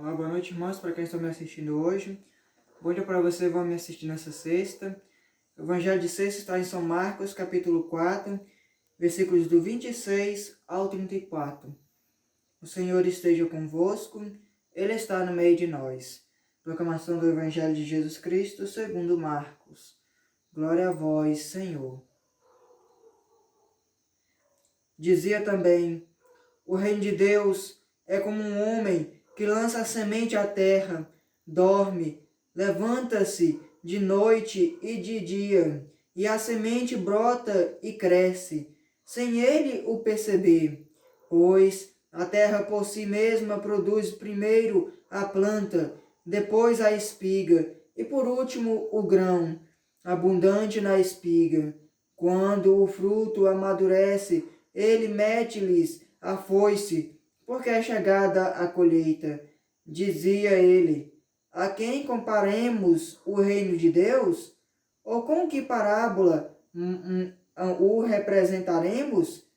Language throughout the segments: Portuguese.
Olá, boa noite, irmãos, para quem está me assistindo hoje. Bom dia para você, vão me assistir nessa sexta. O Evangelho de sexta está em São Marcos, capítulo 4, versículos do 26 ao 34. O Senhor esteja convosco, Ele está no meio de nós. Proclamação do Evangelho de Jesus Cristo segundo Marcos. Glória a vós, Senhor. Dizia também: o reino de Deus é como um homem que lança a semente à terra, dorme, levanta-se de noite e de dia, e a semente brota e cresce, sem ele o perceber. Pois a terra por si mesma produz primeiro a planta, depois a espiga, e por último o grão, abundante na espiga. Quando o fruto amadurece, ele mete-lhes a foice, porque é chegada a colheita. Dizia ele: a quem comparemos o reino de Deus? Ou com que parábola o representaremos?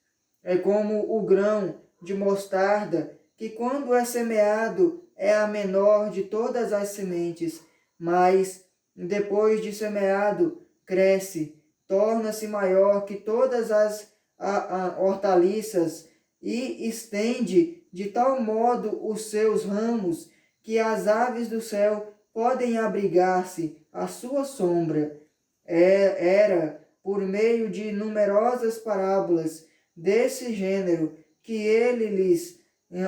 É como o grão de mostarda, que quando é semeado é a menor de todas as sementes, mas depois de semeado cresce, torna-se maior que todas as hortaliças e estende de tal modo os seus ramos que as aves do céu podem abrigar-se à sua sombra. Era por meio de numerosas parábolas desse gênero que ele lhes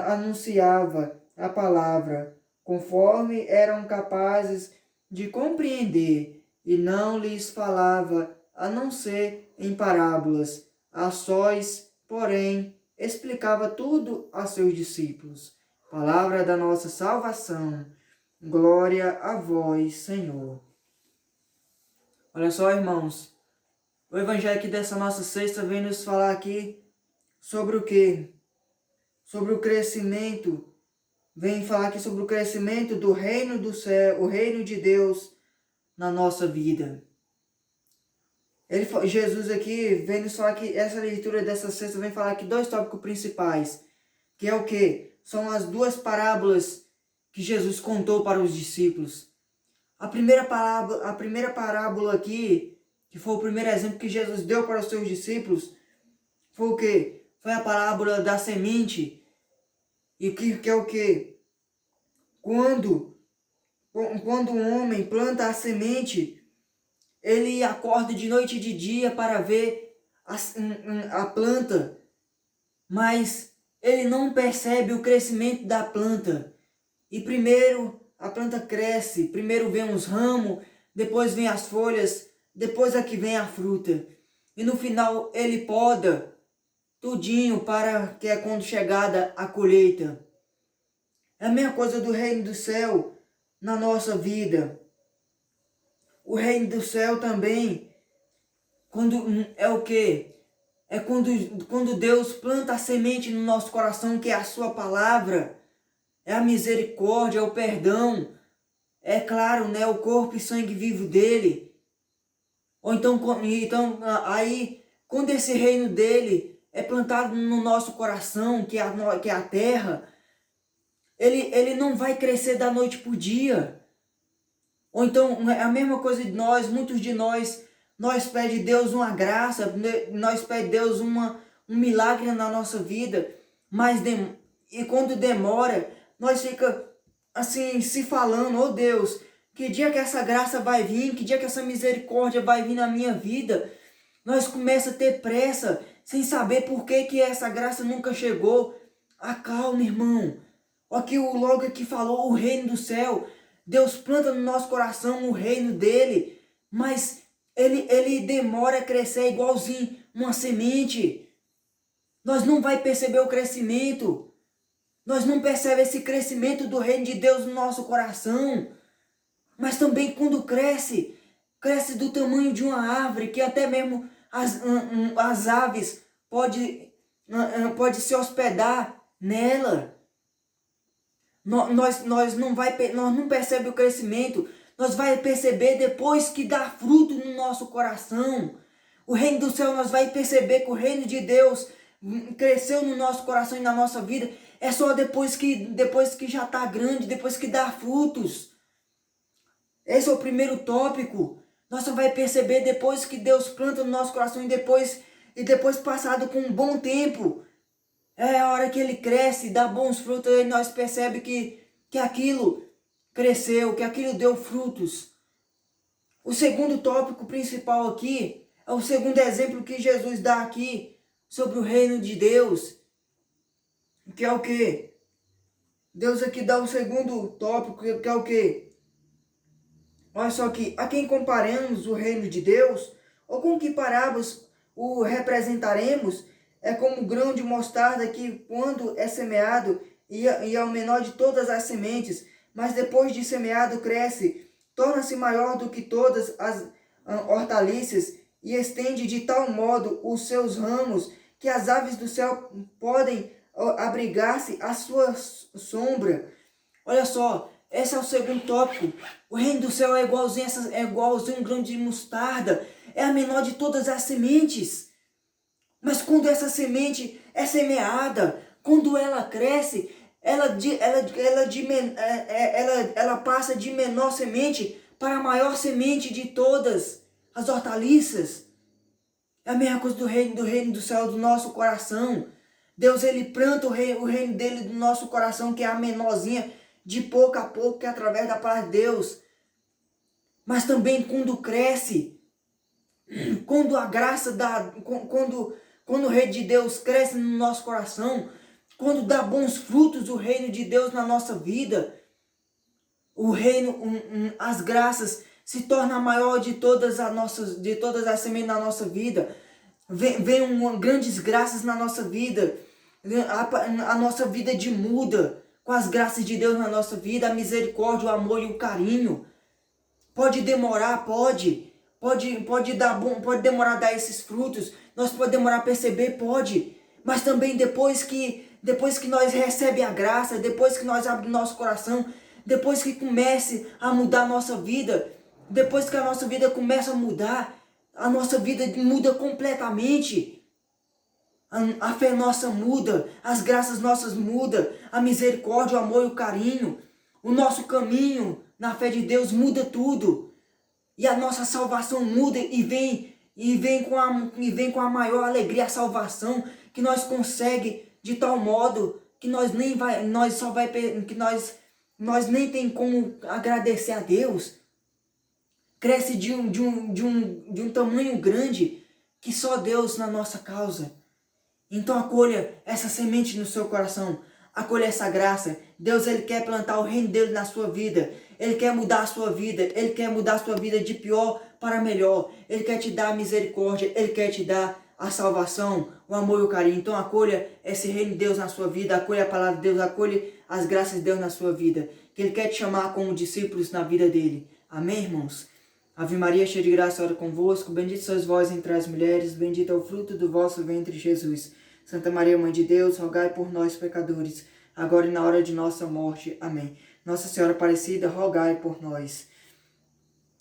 anunciava a palavra, conforme eram capazes de compreender, e não lhes falava a não ser em parábolas. A sós, porém, explicava tudo a seus discípulos. Palavra da nossa salvação. Glória a vós, Senhor. Olha só, irmãos. O evangelho aqui dessa nossa sexta vem nos falar aqui sobre o quê? Sobre o crescimento. Vem falar aqui sobre o crescimento do reino do céu, o reino de Deus na nossa vida. Jesus aqui vem nos falar que essa leitura dessa sexta vem falar aqui dois tópicos principais, que é o quê? São as duas parábolas que Jesus contou para os discípulos. A primeira parábola aqui, que foi o primeiro exemplo que Jesus deu para os seus discípulos, foi o quê? Foi a parábola da semente, e que é o quê? Quando um homem planta a semente, ele acorda de noite e de dia para ver a planta, mas ele não percebe o crescimento da planta. E primeiro a planta cresce, primeiro vem os ramos, depois vem as folhas, depois aqui vem a fruta. E no final ele poda tudinho para que é quando chegada a colheita. É a mesma coisa do reino do céu na nossa vida. O reino do céu também, quando é o quê? É quando Deus planta a semente no nosso coração, que é a sua palavra, é a misericórdia, é o perdão, é claro, né, o corpo e sangue vivo dele. Ou então aí, quando esse reino dele é plantado no nosso coração, que é a terra, ele não vai crescer da noite para o dia. Ou então, é a mesma coisa de nós, muitos de nós pedem a Deus uma graça, nós pedem a Deus um milagre na nossa vida, e quando demora, nós fica assim, se falando: oh Deus, que dia que essa graça vai vir, que dia que essa misericórdia vai vir na minha vida? Nós começamos a ter pressa, sem saber por que essa graça nunca chegou. Acalma, irmão. Aqui logo aqui falou o reino do céu. Deus planta no nosso coração o reino dele, mas ele demora a crescer igualzinho uma semente. Nós não vai perceber o crescimento. Nós não percebemos esse crescimento do reino de Deus no nosso coração. Mas também quando cresce do tamanho de uma árvore, que até mesmo as aves pode se hospedar nela. Nós não percebemos o crescimento, nós vai perceber depois que dá fruto no nosso coração. O reino do céu, nós vai perceber que o reino de Deus cresceu no nosso coração e na nossa vida, é só depois que já está grande, depois que dá frutos. Esse é o primeiro tópico. Nós só vai perceber depois que Deus planta no nosso coração e depois passado com um bom tempo. É a hora que ele cresce, dá bons frutos, aí nós percebemos que aquilo cresceu, que aquilo deu frutos. O segundo tópico principal aqui é o segundo exemplo que Jesus dá aqui sobre o reino de Deus. Que é o quê? Deus aqui dá o segundo tópico, que é o quê? Olha só aqui, a quem comparamos o reino de Deus, ou com que parábolas o representaremos, é como o grão de mostarda que, quando é semeado, e é o menor de todas as sementes, mas depois de semeado cresce, torna-se maior do que todas as hortaliças, e estende de tal modo os seus ramos, que as aves do céu podem abrigar-se à sua sombra. Olha só, esse é o segundo tópico. O reino do céu é igualzinho um grão de mostarda. É a menor de todas as sementes. Mas quando essa semente é semeada, quando ela cresce, ela passa de menor semente para a maior semente de todas as hortaliças. É a mesma coisa do reino do céu do nosso coração. Deus, ele planta o reino dele do nosso coração, que é a menorzinha, de pouco a pouco, que é através da palavra de Deus. Mas também quando cresce, quando a graça quando o reino de Deus cresce no nosso coração, quando dá bons frutos o reino de Deus na nossa vida, as graças se tornam a maior de todas as sementes na nossa vida. Vem grandes graças na nossa vida. A nossa vida muda com as graças de Deus na nossa vida, a misericórdia, o amor e o carinho. Pode demorar, pode demorar a dar esses frutos, nós podemos demorar a perceber, pode, mas também depois que nós recebemos a graça, depois que nós abrimos nosso coração, depois que comece a mudar a nossa vida, depois que a nossa vida começa a mudar, a nossa vida muda completamente. A fé nossa muda, as graças nossas mudam, a misericórdia, o amor e o carinho, o nosso caminho na fé de Deus muda tudo. E a nossa salvação muda e vem com a maior alegria a salvação que nós consegue de tal modo que nós nem tem como agradecer a Deus. Cresce de um tamanho grande que só Deus na nossa causa. Então acolha essa semente no seu coração, acolha essa graça. Deus, ele quer plantar o reino dele na sua vida. Ele quer mudar a sua vida, ele quer mudar a sua vida de pior para melhor. Ele quer te dar a misericórdia, ele quer te dar a salvação, o amor e o carinho. Então acolha esse reino de Deus na sua vida, acolha a palavra de Deus, acolha as graças de Deus na sua vida. Que ele quer te chamar como discípulos na vida dele. Amém, irmãos? Ave Maria, cheia de graça, ora convosco, bendita sois vós entre as mulheres, bendito é o fruto do vosso ventre, Jesus. Santa Maria, Mãe de Deus, rogai por nós, pecadores, agora e na hora de nossa morte. Amém. Nossa Senhora Aparecida, rogai por nós.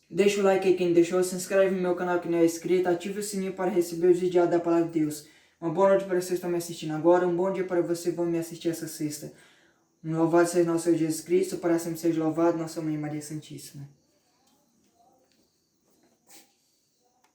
Deixa o like aí quem deixou, se inscreve no meu canal que não é inscrito, ative o sininho para receber os vídeos da palavra de Deus. Uma boa noite para vocês que estão me assistindo agora, um bom dia para você que vão me assistir essa sexta. Louvado seja nosso Senhor Jesus Cristo, para sempre seja louvado, nossa Mãe Maria Santíssima.